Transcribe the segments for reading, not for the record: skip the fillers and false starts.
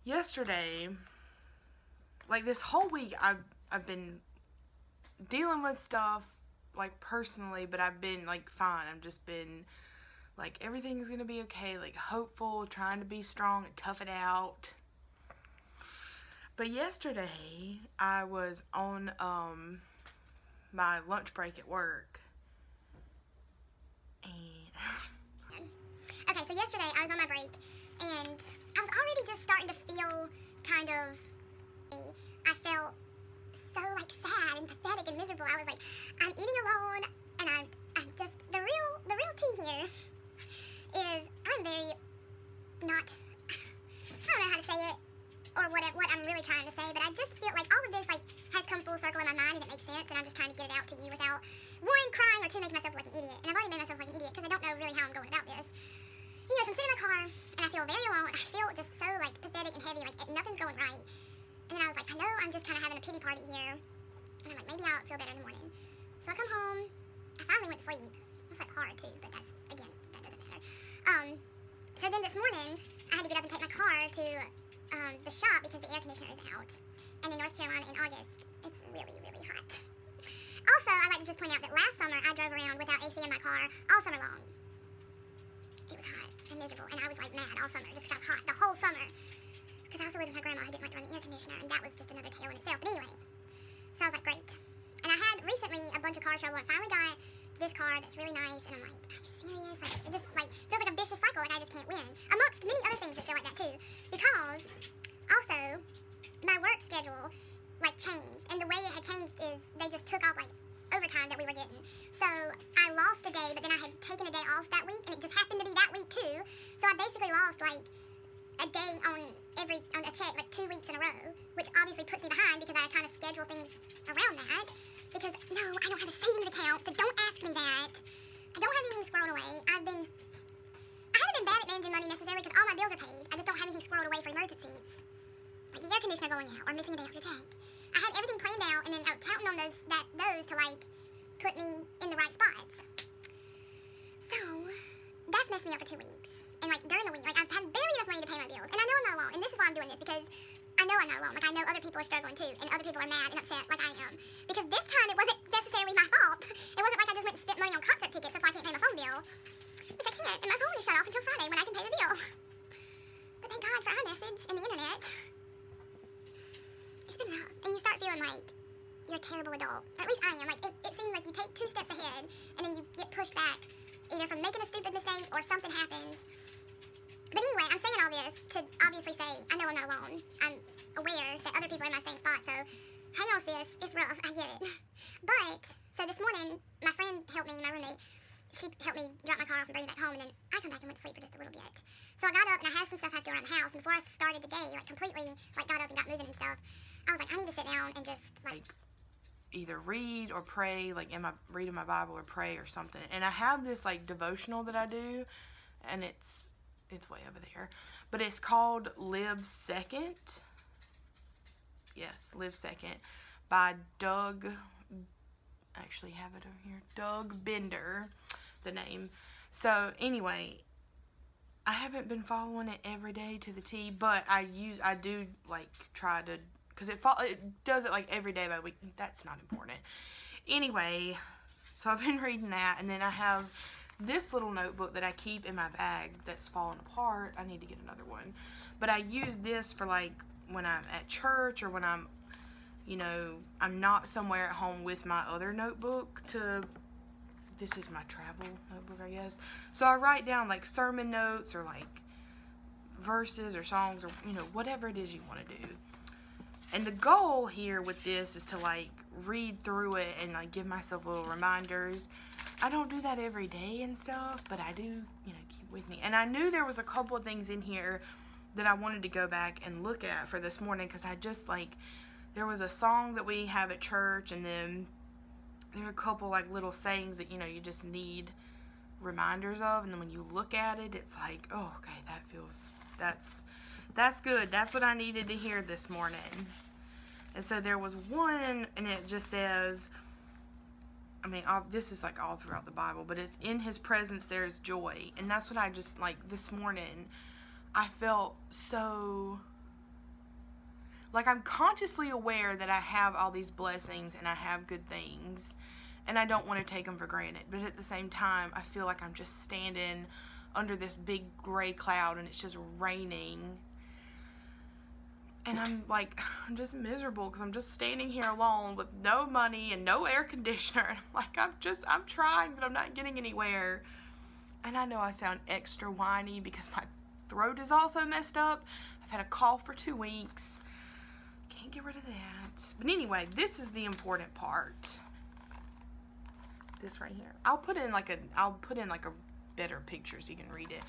yesterday, like this whole week, I've been dealing with stuff like personally, but I've been like fine. I've just been like everything's gonna be okay, like hopeful, trying to be strong and tough it out. But yesterday I was on my lunch break at work, and Okay, so yesterday I was on my break, and I was already just starting to feel kind of, I felt so like sad and pathetic and miserable. I was like, I'm eating alone, and I'm just, the real tea here is I'm very not, I don't know how to say it, or what I'm really trying to say, but I just feel like all of this like has come full circle in my mind and it makes sense, and I'm just trying to get it out to you without, one, crying, or two, making myself look like an idiot. And I've already made myself like an idiot because I don't know really how I'm going about this. You know, so I'm sitting in my car, and I feel very alone. I feel just so like pathetic and heavy, like nothing's going right. And then I was like, I know I'm just kind of having a pity party here, and I'm like, maybe I'll feel better in the morning. So I come home, I finally went to sleep. I slept hard too, but that's, again, that doesn't matter. So then this morning, I had to get up and take my car to the shop because the air conditioner is out. And in North Carolina in August, it's really, really hot. Also, I'd like to just point out that last summer, I drove around without AC in my car all summer long. It was hot and miserable, and I was like mad all summer, just because I was hot the whole summer. Because I also lived with my grandma who didn't like to run the air conditioner, and that was just another tale in itself. But anyway, so I was like, great. And I had recently a bunch of car trouble, and finally got this car that's really nice, and I'm like, I'm serious? Like, it just like feels like a vicious cycle, like I just can't win. Amongst many other things that feel like that too. Because also, my work schedule like changed, and the way it had changed is they just took off like overtime that we were getting. So I lost a day, but then I had taken a day off that week, and it just happened to be that week too. So I basically lost like a day on a check like 2 weeks in a row, which obviously puts me behind because I kind of schedule things around that. Because no, I don't have a savings account, so don't ask me that. I don't have anything squirreled away. I haven't been bad at managing money necessarily because all my bills are paid. I just don't have anything squirreled away for emergencies, like the air conditioner going out or missing a day off your check. I had everything planned out, and then I was counting on those to like put me in the right spots. So that's messed me up for 2 weeks. And like during the week, like I've had barely enough money to pay my bills. And I know I'm not alone. And this is why I'm doing this, because I know I'm not alone. Like I know other people are struggling too, and other people are mad and upset like I am. Because this time it wasn't necessarily my fault. It wasn't like I just went and spent money on concert tickets. That's why I can't pay my phone bill, which I can't. And my phone is shut off until Friday when I can pay the bill. But thank God for iMessage and the internet. It's been rough, and you start feeling like you're a terrible adult. Or at least I am. Like it seems like you take 2 steps ahead, and then you get pushed back, either from making a stupid mistake or something happens. But anyway, I'm saying all this to obviously say I know I'm not alone. I'm aware that other people are in my same spot, so hang on, sis. It's rough. I get it. But, so this morning, my friend helped me, my roommate. She helped me drop my car off and bring it back home, and then I come back and went to sleep for just a little bit. So I got up, and I had some stuff I had to do around the house, and before I started the day, like completely, like got up and got moving and stuff, I was like, I need to sit down and just, like either read or pray, like reading my Bible or pray or something. And I have this like devotional that I do, and it's way over there, but it's called Live Second. Yes, Live Second by Doug. Actually have it over here. Doug Bender, the name. So anyway, I haven't been following it every day to the T, but I do like try to, because it does it like every day by week. That's not important. Anyway, so I've been reading that, and then I have this little notebook that I keep in my bag that's falling apart. I need to get another one. But I use this for like when I'm at church, or when I'm, you know, I'm not somewhere at home with my other notebook this is my travel notebook, I guess. So I write down like sermon notes, or like verses or songs, or, you know, whatever it is you want to do. And the goal here with this is to like read through it and like give myself little reminders. I don't do that every day and stuff, but I do, you know, keep with me. And I knew there was a couple of things in here that I wanted to go back and look at for this morning, because I just like, there was a song that we have at church, and then there are a couple like little sayings that, you know, you just need reminders of, and then when you look at it, it's like, oh, okay, that feels, that's good. That's what I needed to hear this morning. And so there was one, and it just says, I mean, this is like all throughout the Bible, but it's in His presence there is joy. And that's what I just, like, this morning, I felt so Like, I'm consciously aware that I have all these blessings and I have good things, and I don't want to take them for granted. But at the same time, I feel like I'm just standing under this big gray cloud and it's just raining. And I'm like, I'm just miserable because I'm just standing here alone with no money and no air conditioner. And I'm like, I'm trying, but I'm not getting anywhere. And I know I sound extra whiny because my throat is also messed up. I've had a cough for 2 weeks. Can't get rid of that. But anyway, this is the important part. This right here. I'll put in like a better picture so you can read it.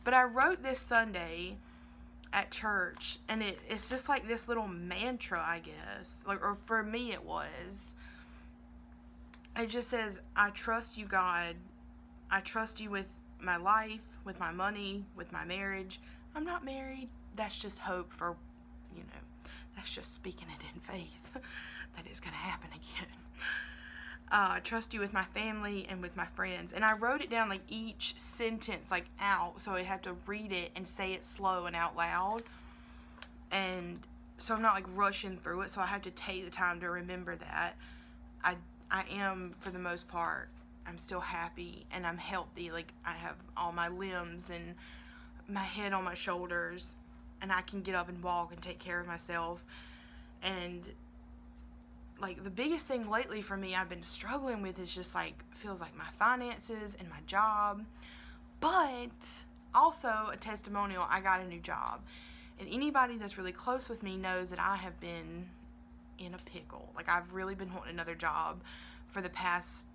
But I wrote this Sunday at church, and it's just like this little mantra, I guess. Like, or for me it was. It just says, I trust you, God. I trust you with my life, with my money, with my marriage. I'm not married. That's just hope for, that's just speaking it in faith that it's going to happen again. I trust you with my family and with my friends. And I wrote it down, like, each sentence, like, out. So I have to read it and say it slow and out loud. And so I'm not, like, rushing through it. So I have to take the time to remember that. I am, for the most part, I'm still happy and I'm healthy. Like, I have all my limbs and my head on my shoulders. And I can get up and walk and take care of myself. And like, the biggest thing lately for me I've been struggling with is just like, feels like my finances and my job. But also a testimonial, I got a new job. And anybody that's really close with me knows that I have been in a pickle. Like, I've really been wanting another job for the past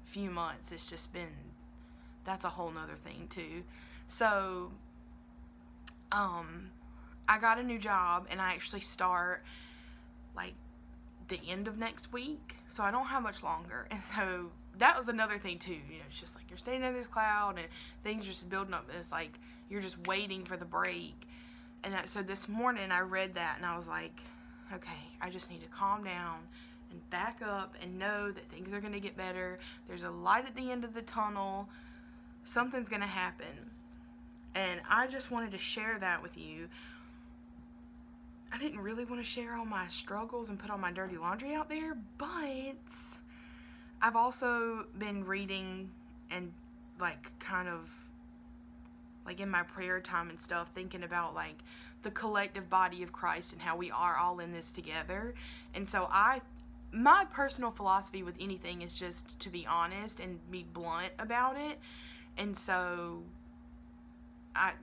few months. It's just been, that's a whole nother thing too. So I got a new job, and I actually start like the end of next week, so I don't have much longer. And so that was another thing too, it's just like you're staying in this cloud and things are just building up, and it's like you're just waiting for the break. And so this morning I read that and I was like, okay, I just need to calm down and back up and know that things are going to get better. There's a light at the end of the tunnel. Something's going to happen. And I just wanted to share that with you. I didn't really want to share all my struggles and put all my dirty laundry out there, but I've also been reading and like kind of like in my prayer time and stuff, thinking about like the collective body of Christ and how we are all in this together. And so my personal philosophy with anything is just to be honest and be blunt about it. And so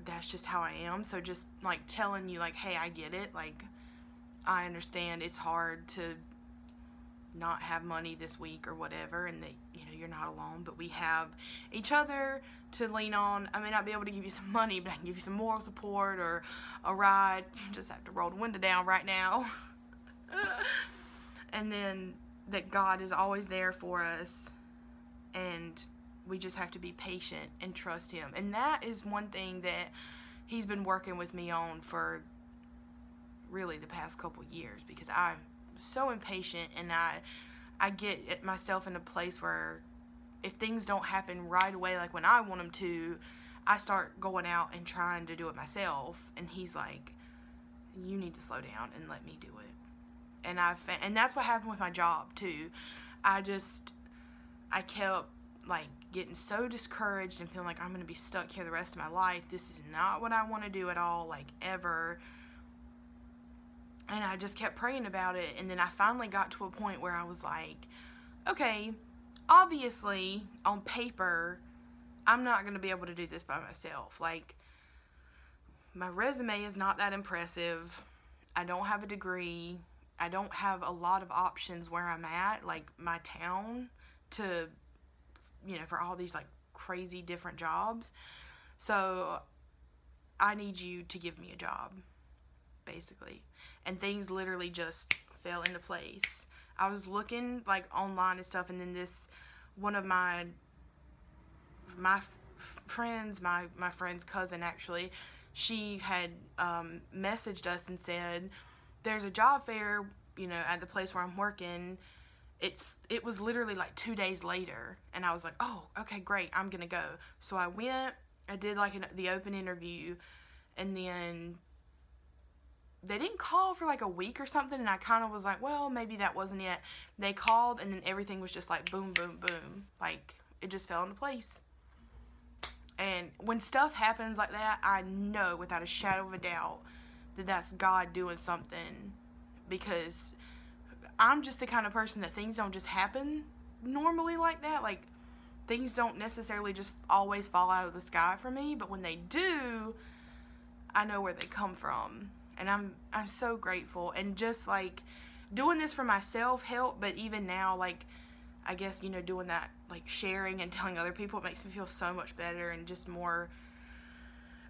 that's just how I am. So just like telling you like, hey, I get it. Like, I understand it's hard to not have money this week or whatever, and that, you're not alone, but we have each other to lean on. I may not be able to give you some money, but I can give you some moral support or a ride. You just have to roll the window down right now. And then that God is always there for us, and we just have to be patient and trust Him. And that is one thing that He's been working with me on for really the past couple years, because I'm so impatient, and I get myself in a place where if things don't happen right away, like when I want them to, I start going out and trying to do it myself. And He's like, you need to slow down and let me do it. And that's what happened with my job too. I kept like getting so discouraged and feeling like I'm going to be stuck here the rest of my life. This is not what I want to do at all, like ever. And I just kept praying about it. And then I finally got to a point where I was like, okay, obviously on paper, I'm not going to be able to do this by myself. Like, my resume is not that impressive. I don't have a degree. I don't have a lot of options where I'm at, like my town, to, for all these like crazy different jobs. So I need you to give me a job, basically. And things literally just fell into place. I was looking like online and stuff, and then one of my friends, my friend's cousin actually, she had messaged us and said, there's a job fair, at the place where I'm working. It was literally like 2 days later, and I was like, oh, okay, great, I'm gonna go. So I went, I did like the open interview, and then they didn't call for like a week or something, and I kind of was like, well, maybe that wasn't it. They called, and then everything was just like boom, boom, boom. Like, it just fell into place. And when stuff happens like that, I know without a shadow of a doubt that that's God doing something, because I'm just the kind of person that things don't just happen normally like that. Like, things don't necessarily just always fall out of the sky for me, but when they do, I know where they come from. And I'm so grateful. And just like doing this for myself helped, but even now, like, I guess, you know, doing that, like sharing and telling other people, it makes me feel so much better and just more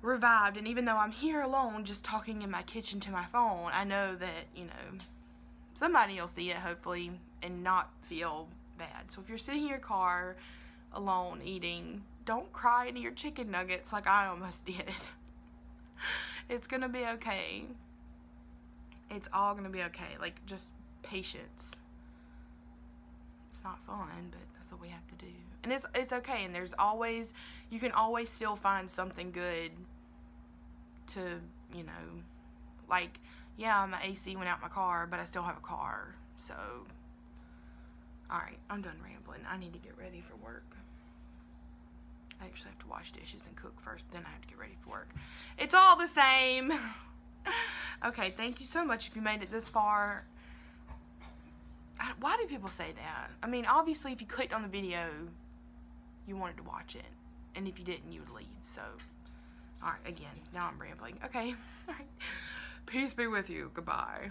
revived. And even though I'm here alone just talking in my kitchen to my phone, I know that, you know, somebody will see it hopefully and not feel bad. So if you're sitting in your car alone eating, don't cry into your chicken nuggets like I almost did. It's gonna be okay. It's all gonna be okay. Like, just patience. It's not fun, but that's what we have to do. And it's okay. And there's always, you can always still find something good to, you know, like, yeah, my AC went out my car, but I still have a car. So, alright, I'm done rambling. I need to get ready for work. I actually have to wash dishes and cook first, then I have to get ready for work. It's all the same. Okay, thank you so much if you made it this far. Why do people say that? I mean, obviously, if you clicked on the video, you wanted to watch it. And if you didn't, you would leave. So, alright, again, now I'm rambling. Okay, alright. Peace be with you. Goodbye.